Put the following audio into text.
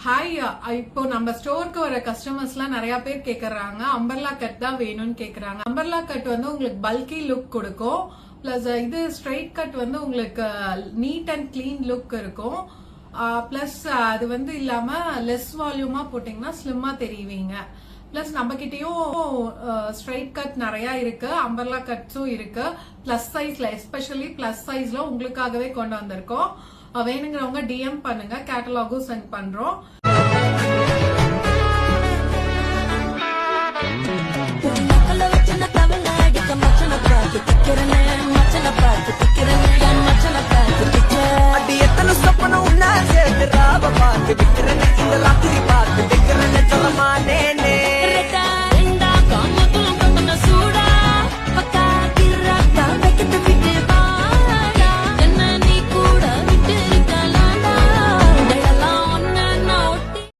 Hi, இப்போ நம்ம ஸ்டோருக்கு வர கஸ்டமர்ஸ்லாம் நிறைய பேர் கேக்குறாங்க அம்பர்லா கட் தான் வேணும்னு கேக்குறாங்க. அம்பர்லா கட் வந்து உங்களுக்கு பல்கி லுக் கொடுக்கும். பிளஸ் இது ஸ்ட்ரைட் கட் வந்து உங்களுக்கு நீட் அண்ட் கிளீன் லுக் இருக்கும். பிளஸ் அது வந்து இல்லாம லெஸ் வால்யூமா போட்டீங்கன்னா ஸ்லிம்மா தெரிவிங்க. பிளஸ் நம்ம கிட்டயும் ஸ்ட்ரைட் கட் நிறைய இருக்கு, அம்பர்லா கட்ஸும் இருக்கு. பிளஸ் சைஸ்ல எஸ்பெஷலி பிளஸ் சைஸ்ல உங்களுக்காகவே கொண்டு வந்திருக்கோம். வேணுங்கிறவங்க டிஎம் பண்ணுங்க, கேட்டலாகும் சென்ட் பண்றோம். எத்தனை சொப்பனம் உன்னா சேர்த்து ராவ பார்த்து விக்கிறேன், இந்த ராத்திரி பார்த்து விக்கிறேன் சொல்லமானே.